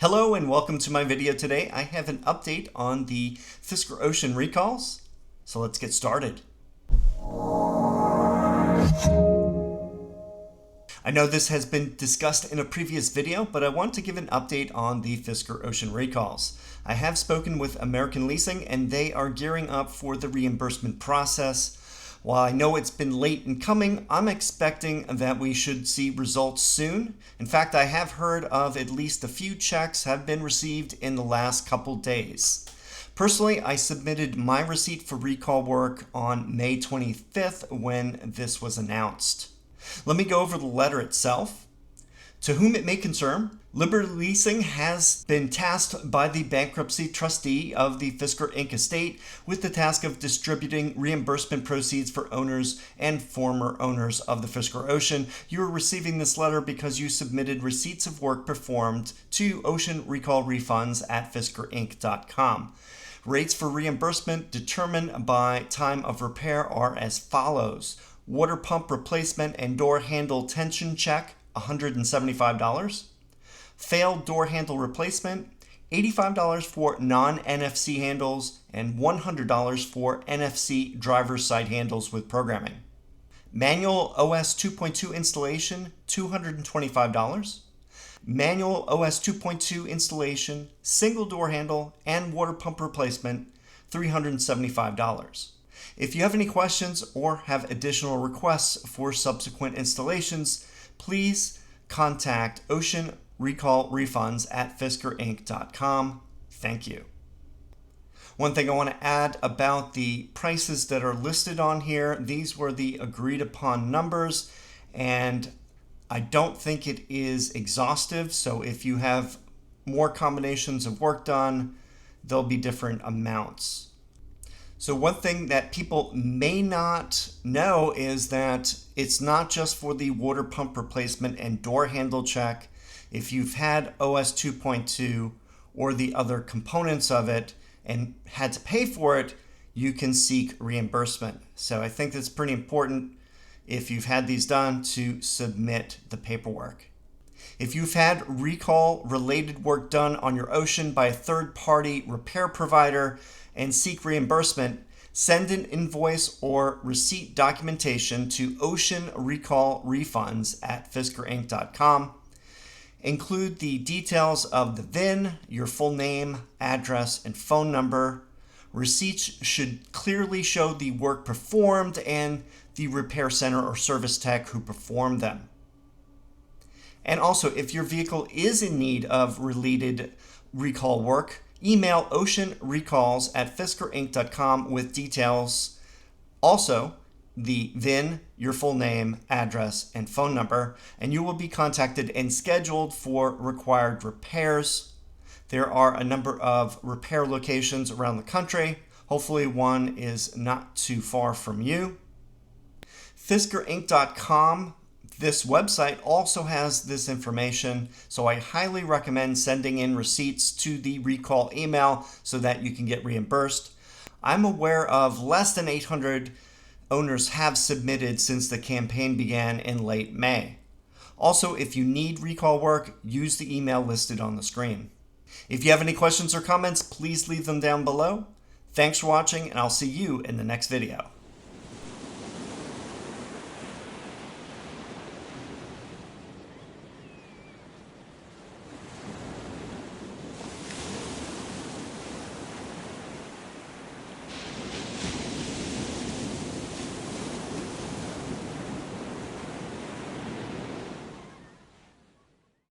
Hello and welcome to my video today. I have an update on the Fisker Ocean recalls. So let's get started. I know this has been discussed in a previous video, but I want to give an update on the Fisker Ocean recalls. I have spoken with American Leasing and they are gearing up for the reimbursement process. While I know it's been late in coming, I'm expecting that we should see results soon. In fact, I have heard of at least a few checks have been received in the last couple days. Personally, I submitted my receipt for recall work on May 25th when this was announced. Let me go over the letter itself. To whom it may concern, Liberty Leasing has been tasked by the bankruptcy trustee of the Fisker Inc. estate with the task of distributing reimbursement proceeds for owners and former owners of the Fisker Ocean. You are receiving this letter because you submitted receipts of work performed to oceanrecallrefunds at fiskerinc.com. Rates for reimbursement determined by time of repair are as follows. Water pump replacement and door handle tension check, $175. Failed door handle replacement, $85 for non-NFC handles and $100 for NFC driver's side handles with programming. Manual OS 2.2 installation, $225. Manual OS 2.2 installation, single door handle, and water pump replacement, $375. If you have any questions or have additional requests for subsequent installations, please contact oceanrecallrefunds at fiskerinc.com. Thank you. One thing I want to add about the prices that are listed on here, these were the agreed upon numbers, and I don't think it is exhaustive. So if you have more combinations of work done, there'll be different amounts. So one thing that people may not know is that it's not just for the water pump replacement and door handle check. If you've had OS 2.2 or the other components of it and had to pay for it, you can seek reimbursement. So I think that's pretty important if you've had these done to submit the paperwork. If you've had recall related work done on your Ocean by a third-party repair provider and seek reimbursement, send an invoice or receipt documentation to oceanrecallrefunds at fiskerinc.com. Include the details of the VIN, your full name, address, and phone number. Receipts should clearly show the work performed and the repair center or service tech who performed them. And also, if your vehicle is in need of related recall work, email oceanrecalls at fiskerinc.com with details. Also, the VIN, your full name, address, and phone number, and you will be contacted and scheduled for required repairs. There are a number of repair locations around the country. Hopefully one is not too far from you. fiskerinc.com, this website also has this information, so I highly recommend sending in receipts to the recall email so that you can get reimbursed. I'm aware of less than 800 owners have submitted since the campaign began in late May. Also, if you need recall work, use the email listed on the screen. If you have any questions or comments, please leave them down below. Thanks for watching, and I'll see you in the next video.